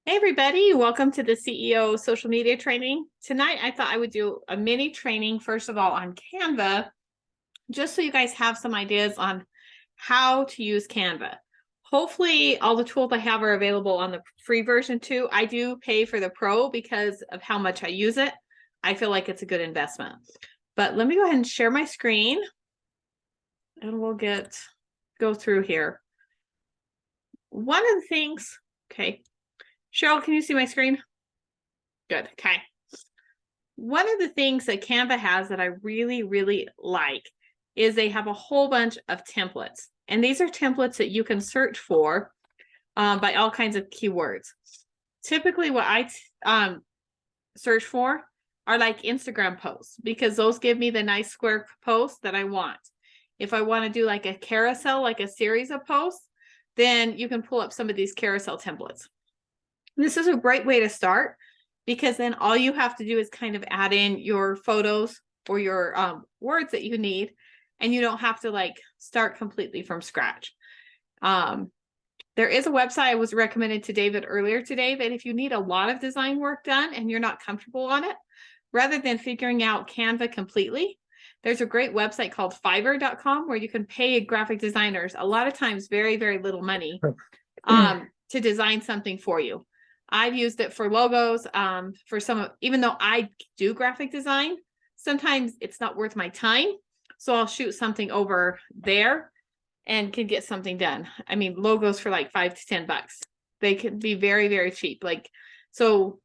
Hey everybody, welcome to the CEO social media training. Tonight I thought I would do a mini training, first of all, on Canva, just so you guys have some ideas on how to use Canva. Hopefully all the tools I have are available on the free version too. I do pay for the pro because of how much I use it. I feel like it's a good investment. But let me go ahead and share my screen and we'll go through here. One of the things, okay. Cheryl, can you see my screen? Good, okay. One of the things that Canva has that I really, really like is they have a whole bunch of templates. And these are templates that you can search for by all kinds of keywords. Typically what I search for are like Instagram posts because those give me the nice square posts that I want. If I want to do like a carousel, like a series of posts, then you can pull up some of these carousel templates. This is a great way to start because then all you have to do is kind of add in your photos or your words that you need, and you don't have to like start completely from scratch. There is a website I was recommended to David earlier today that if you need a lot of design work done and you're not comfortable on it, rather than figuring out Canva completely, there's a great website called Fiverr.com where you can pay graphic designers a lot of times very, very little money to design something for you. I've used it for logos, for even though I do graphic design, sometimes it's not worth my time. So I'll shoot something over there and can get something done. I mean, logos for like $5 to $10. They can be very, very cheap. Like, so,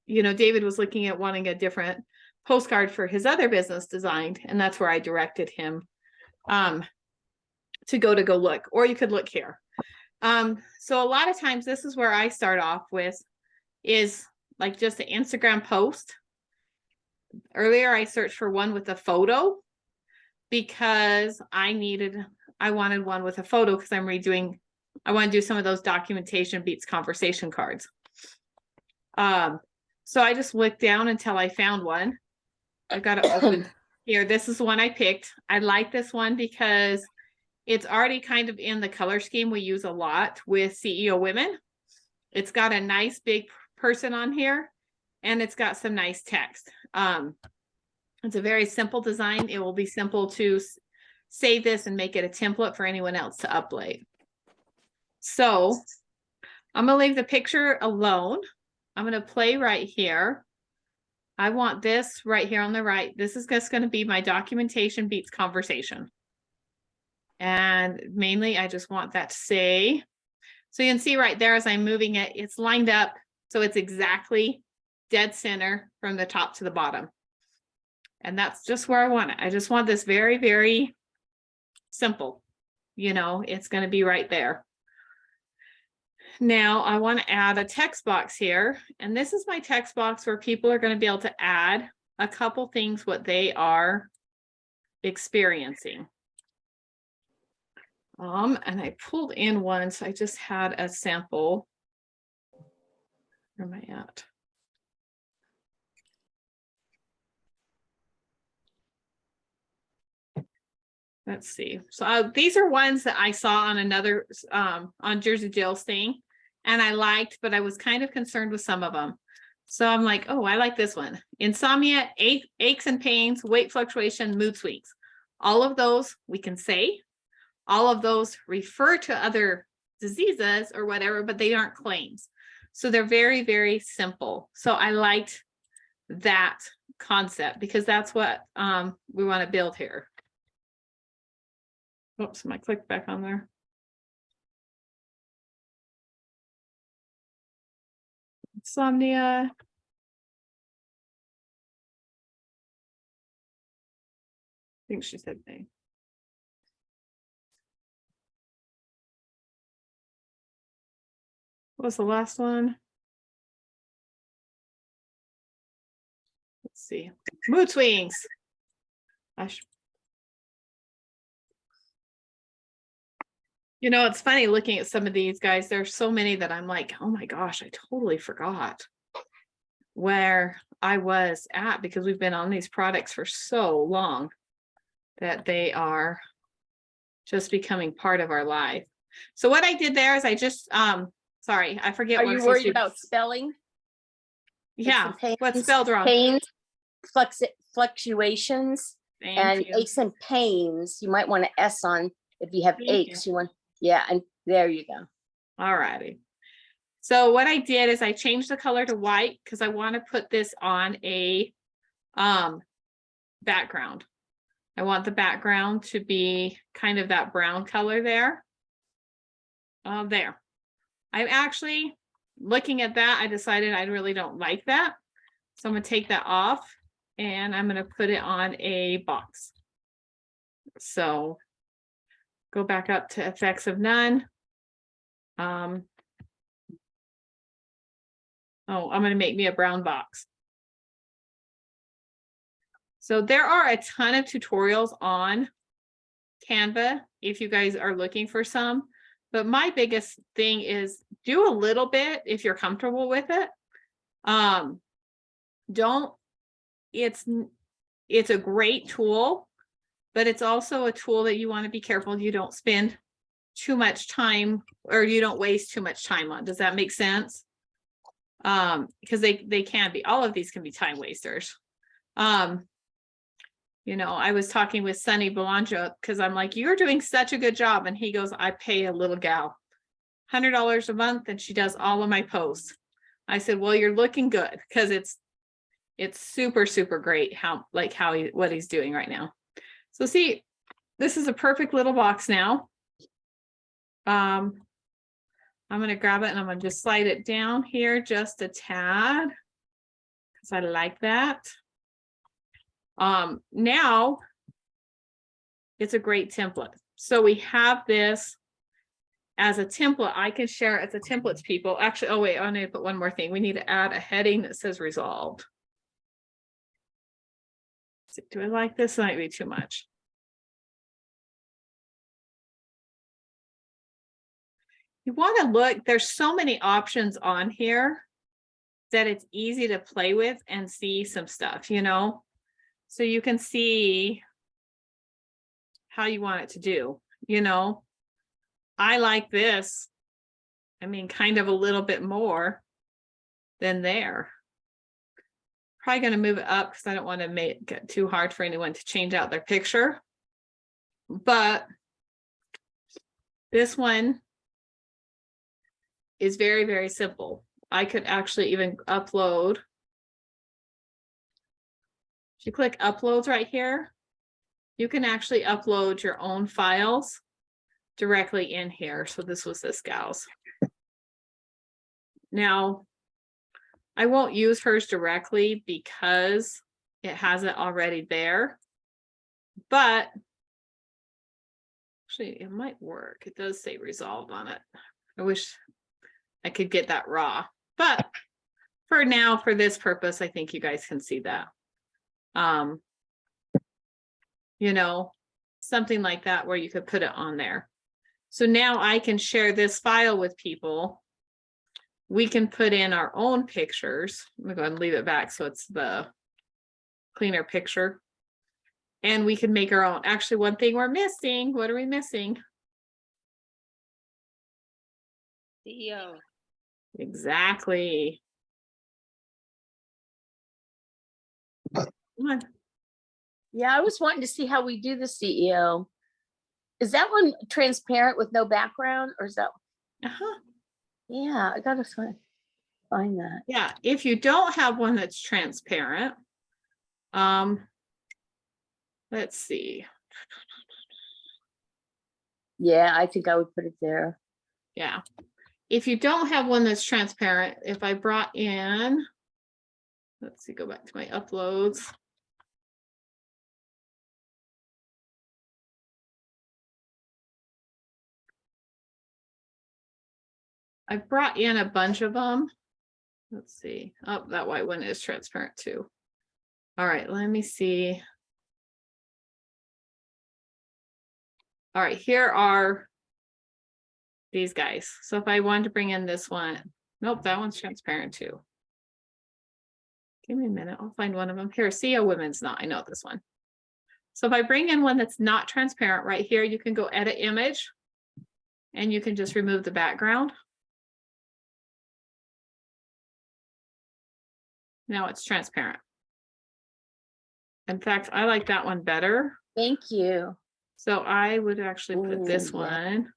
David was looking at wanting a different postcard for his other business designed, and that's where I directed him to go look, or you could look here. So a lot of times this is where I start off with is like just an Instagram post. Earlier, I searched for one with a photo because I wanted one with a photo because I want to do some of those documentation beats conversation cards. So I just looked down until I found one. I got it open here. This is the one I picked. I like this one because it's already kind of in the color scheme we use a lot with CEO women. It's got a nice big person on here, and it's got some nice text. It's a very simple design. It will be simple to save this and make it a template for anyone else to upload. So I'm going to leave the picture alone. I'm going to play right here. I want this right here on the right. This is just going to be my documentation beats conversation. And mainly I just want that to say, so you can see right there as I'm moving it, it's lined up. So it's exactly dead center from the top to the bottom. And that's just where I want it. I just want this very, very simple. It's going to be right there. Now I want to add a text box here. And this is my text box where people are going to be able to add a couple things, what they are experiencing. And I pulled in one, so I just had a sample. Where am I at? Let's see. So these are ones that I saw on another, on Jersey Jill's thing, and I liked, but I was kind of concerned with some of them. So I'm like, oh, I like this one. Insomnia, aches and pains, weight fluctuation, mood swings. All of those we can say. All of those refer to other diseases or whatever, but they aren't claims. So they're very, very simple. So I liked that concept because that's what we want to build here. Oops, I clicked back on there. Insomnia. I think she said they. What was the last one? Let's see. Mood swings. It's funny looking at some of these guys. There's so many that I'm like, oh my gosh, I totally forgot where I was at because we've been on these products for so long that they are just becoming part of our life. So what I did there is I just Sorry, I forget. Are you worried about spelling? Yeah, what's spelled wrong? Pains, fluctuations, Thank and you. aches and pains. You might want to S on if you have Thank aches. You want, yeah, and there you go. All righty. So what I did is I changed the color to white because I want to put this on a background. I want the background to be kind of that brown color there. There. I'm actually looking at that. I decided I really don't like that. So I'm going to take that off and I'm going to put it on a box. So go back up to effects of none. Oh, I'm going to make me a brown box. So there are a ton of tutorials on Canva if you guys are looking for some. But my biggest thing is do a little bit if you're comfortable with it. It's a great tool, but it's also a tool that you want to be careful you don't spend too much time or you don't waste too much time on. Does that make sense? Because they can be, all of these can be time wasters. You know, I was talking with Sunny Belanja because I'm like, you're doing such a good job. And he goes, I pay a little gal $100 a month and she does all of my posts. I said, well, you're looking good because it's super, super great what he's doing right now. So see, this is a perfect little box now. I'm going to grab it and I'm going to just slide it down here just a tad because I like that. Now it's a great template. So we have this as a template. I can share it as a template to people. Actually, oh wait, I need to put one more thing. We need to add a heading that says resolved. Do I like this? Might be too much. You want to look, there's so many options on here that it's easy to play with and see some stuff, you know? So you can see how you want it to do, you know? I like this. I mean, kind of a little bit more than there. Probably going to move it up because I don't want to make it too hard for anyone to change out their picture. But this one is very, very simple. I could actually even upload. If you click uploads right here, you can actually upload your own files directly in here. So this was this gal's. Now, I won't use hers directly because it has it already there, but actually it might work. It does say resolved on it. I wish I could get that raw, but for now, for this purpose, I think you guys can see that. You know, something like that where you could put it on there. So now I can share this file with people. We can put in our own pictures. I'm gonna go ahead and leave it back so it's the cleaner picture. And we can make our own. Actually, one thing we're missing. What are we missing? CEO. Exactly. Come on. Yeah, I was wanting to see how we do the CEO. Is that one transparent with no background, or is that? Yeah, I gotta find that. Yeah, if you don't have one that's transparent, let's see. Yeah, I think I would put it there. Yeah, if you don't have one that's transparent, if I brought in, let's see, go back to my uploads. I brought in a bunch of them. Let's see. Oh, that white one is transparent too. All right, let me see. All right, here are these guys. So if I wanted to bring in this one, nope, that one's transparent too. Give me a minute, I'll find one of them. Here, CEO Women's not, I know this one. So if I bring in one that's not transparent right here, you can go edit image and you can just remove the background. Now it's transparent. In fact, I like that one better. Thank you. So I would actually put this Ooh, yeah. one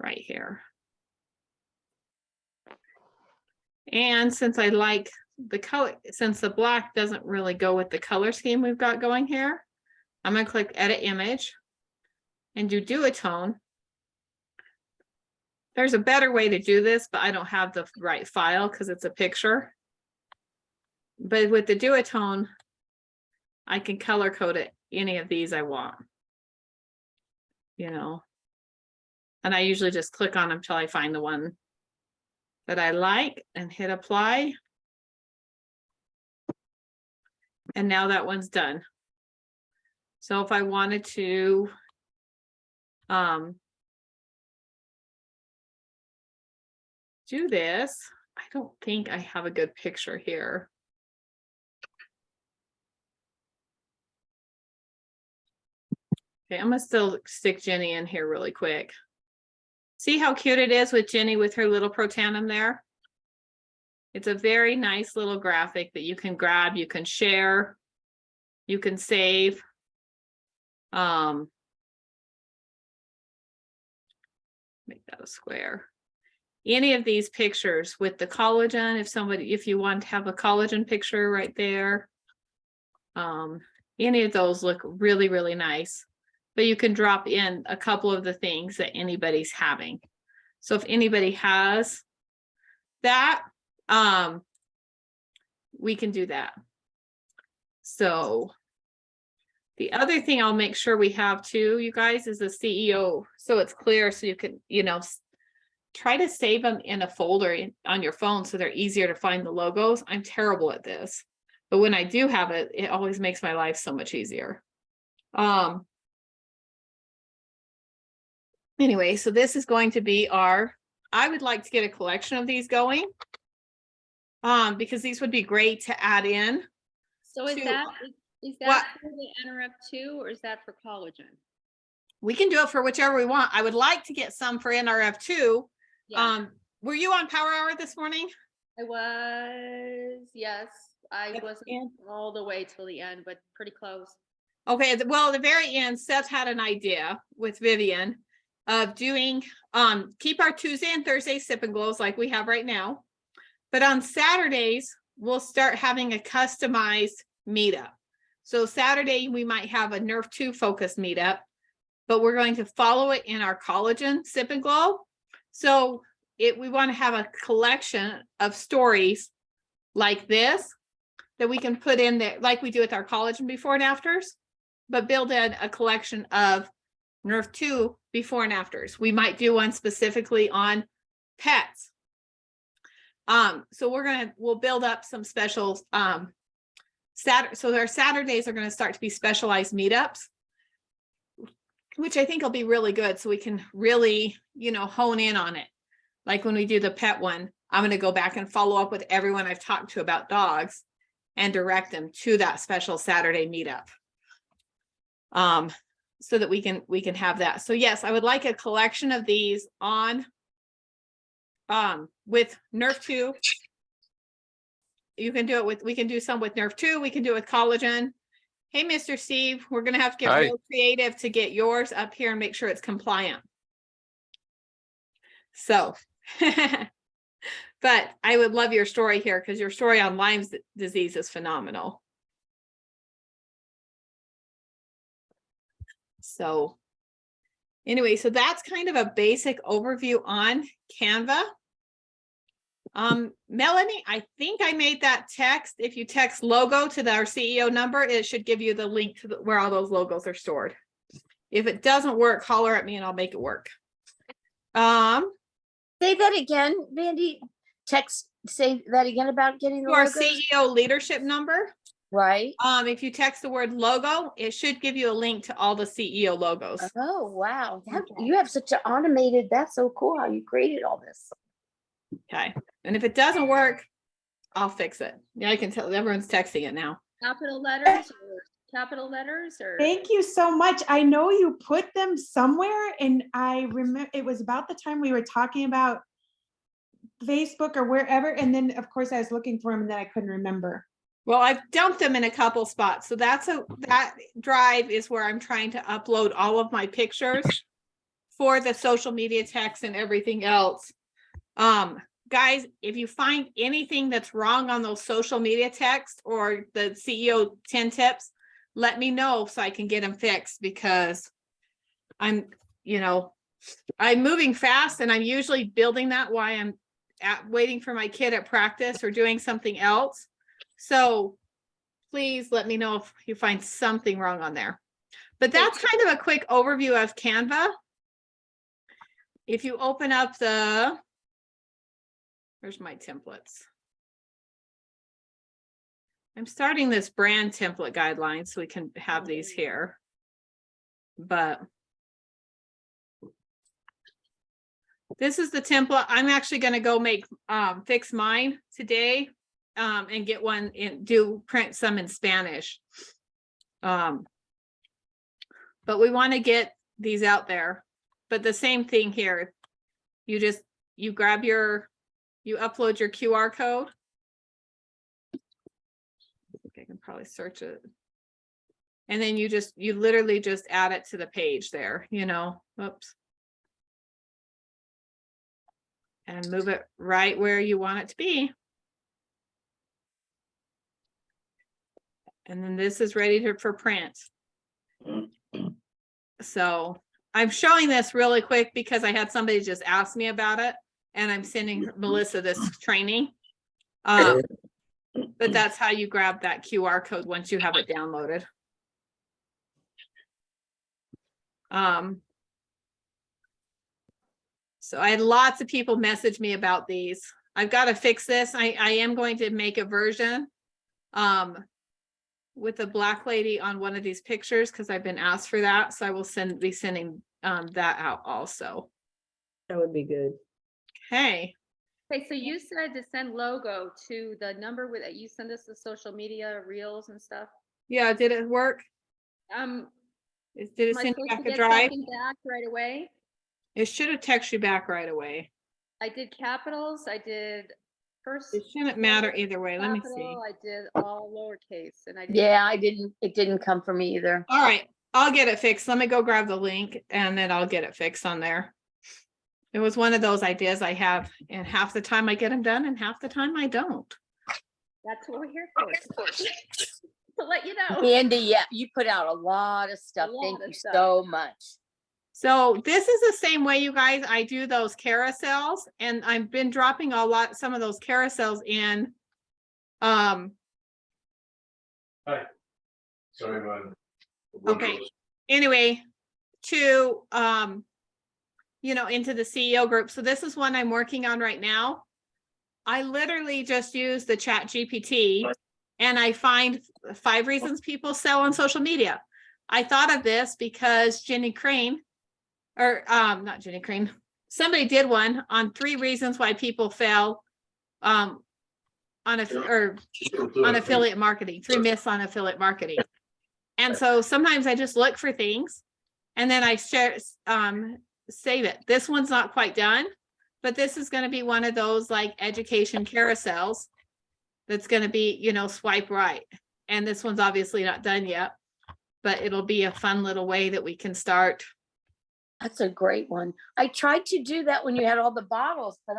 right here. And since I like the color, since the black doesn't really go with the color scheme we've got going here, I'm going to click edit image and do duotone. There's a better way to do this, but I don't have the right file because it's a picture. But with the duotone, I can color code it any of these I want. You know, and I usually just click on them till I find the one that I like and hit apply. And now that one's done. So if I wanted to do this, I don't think I have a good picture here. Okay, I'm gonna still stick Jenny in here really quick. See how cute it is with Jenny with her little protanum there? It's a very nice little graphic that you can grab, you can share, you can save. Make that a square. Any of these pictures with the collagen, if you want to have a collagen picture right there, any of those look really, really nice. But you can drop in a couple of the things that anybody's having. So if anybody has that, we can do that. So the other thing I'll make sure we have too, you guys, is a CEO. So it's clear, so you can, try to save them in a folder on your phone so they're easier to find the logos. I'm terrible at this, but when I do have it, it always makes my life so much easier. Anyway, so this is going to be I would like to get a collection of these going, because these would be great to add in. So is that for the NRF2 or is that for collagen? We can do it for whichever we want. I would like to get some for NRF2. Yeah. Were you on Power Hour this morning? I was, yes. I wasn't all the way till the end, but pretty close. Okay, well, at the very end, Seth had an idea with Vivian of doing, keep our Tuesday and Thursday sip and glows like we have right now. But on Saturdays, we'll start having a customized meetup. So Saturday, we might have a Nerf 2 focused meetup, but we're going to follow it in our collagen sip and glow. So we want to have a collection of stories like this that we can put in there, like we do with our collagen before and afters, but build in a collection of Nerf 2 before and afters. We might do one specifically on pets. So we'll build up some special so our Saturdays are going to start to be specialized meetups, which I think will be really good. So we can really, hone in on it. Like when we do the pet one, I'm going to go back and follow up with everyone I've talked to about dogs and direct them to that special Saturday meetup. So that we can have that. So yes, I would like a collection of these on with Nerf 2. You can do it we can do some with Nerf 2, we can do it with collagen. Hey, Mr. Steve, we're gonna have to get real creative to get yours up here and make sure it's compliant. So, but I would love your story here because your story on Lyme's disease is phenomenal. So anyway, so that's kind of a basic overview on Canva. Melanie, I think I made that text. If you text logo to our CEO number, it should give you the link to where all those logos are stored. If it doesn't work, holler at me and I'll make it work. Say that again, Mandy. Say that again about getting the our logos? CEO leadership number. Right. If you text the word logo, it should give you a link to all the CEO logos. Oh, wow. You have such an automated, that's so cool how you created all this. Okay. And if it doesn't work, I'll fix it. Yeah, I can tell everyone's texting it now. Capital letters or Thank you so much. I know you put them somewhere, and I remember it was about the time we were talking about Facebook or wherever. And then of course I was looking for them and then I couldn't remember. Well, I've dumped them in a couple spots. So that drive is where I'm trying to upload all of my pictures for the social media text and everything else. Guys, if you find anything that's wrong on those social media texts or the CEO 10 tips, let me know so I can get them fixed, because I'm moving fast and I'm usually building that while I'm waiting for my kid at practice or doing something else. So please let me know if you find something wrong on there. But that's kind of a quick overview of Canva. If you open up where's my templates? I'm starting this brand template guideline so we can have these here. But this is the template. I'm actually going to go fix mine today and get one print some in Spanish. But we want to get these out there. But the same thing here. You upload your QR code. I think I can probably search it. And then you literally just add it to the page there, oops. And move it right where you want it to be. And then this is ready for print. So I'm showing this really quick because I had somebody just ask me about it, and I'm sending Melissa this training. But that's how you grab that QR code once you have it downloaded. So I had lots of people message me about these. I've got to fix this. I am going to make a version with a black lady on one of these pictures because I've been asked for that. So I will be sending that out also. That would be good. Okay. Okay, so you said to send logo to the number that you send us the social media reels and stuff. Yeah, did it work? Did it send you back a drive? Back right away? It should have texted you back right away. I did capitals. I did first. It shouldn't matter either way. Let me see. I did all lowercase, and I did. Yeah, it didn't come from me either. All right, I'll get it fixed. Let me go grab the link and then I'll get it fixed on there. It was one of those ideas I have, and half the time I get them done and half the time I don't. That's what we're here for. To let you know. Andy, yeah, you put out a lot of stuff. Thank you so much. So this is the same way, you guys. I do those carousels, and I've been dropping some of those carousels in. Hi. Sorry, man. Okay. Anyway, to into the CEO group. So this is one I'm working on right now. I literally just use the Chat GPT, and I find 5 reasons people sell on social media. I thought of this because Jenny Crane. Or not Jenny Crane. Somebody did one on 3 reasons why people fail on affiliate marketing. 3 myths on affiliate marketing. And so sometimes I just look for things and then I save it. This one's not quite done, but this is going to be one of those like education carousels that's going to be, swipe right. And this one's obviously not done yet, but it'll be a fun little way that we can start. That's a great one. I tried to do that when you had all the bottles, but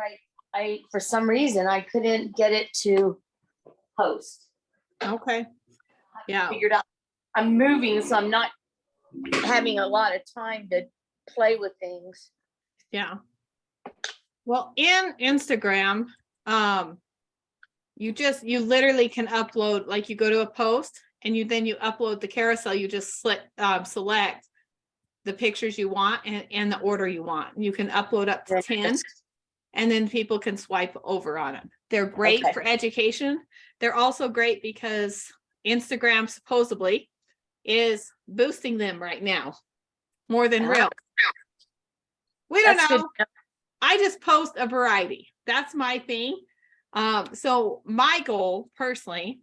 I for some reason I couldn't get it to post. Okay. Yeah. Figured out I'm moving, so I'm not having a lot of time to play with things. Yeah. Well, in Instagram, you literally can upload, like you go to a post and you upload the carousel. You just select the pictures you want and the order you want. You can upload up to 10 and then people can swipe over on them. They're great for education. They're also great because Instagram supposedly is boosting them right now more than real. We don't know. I just post a variety. That's my thing. So my goal personally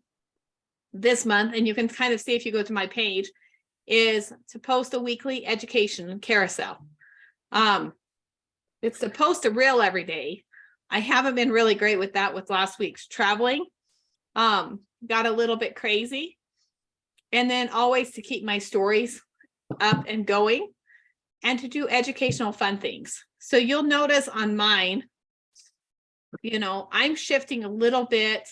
this month, and you can kind of see if you go to my page, is to post a weekly education carousel. It's to post a reel every day. I haven't been really great with that with last week's traveling. Got a little bit crazy. And then always to keep my stories up and going and to do educational fun things. So you'll notice on mine, you know, I'm shifting a little bit.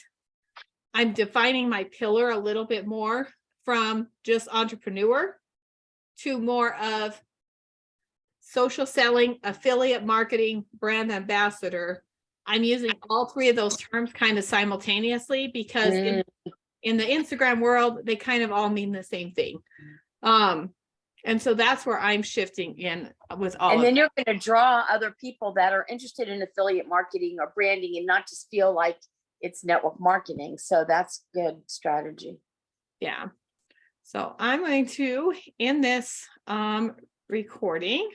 I'm defining my pillar a little bit more from just entrepreneur to more of social selling, affiliate marketing, brand ambassador. I'm using all three of those terms kind of simultaneously because in the Instagram world, they kind of all mean the same thing. And so that's where I'm shifting in with all And of then that. you're going to draw other people that are interested in affiliate marketing or branding and not just feel like it's network marketing. So that's good strategy. Yeah. So I'm going to, in this recording,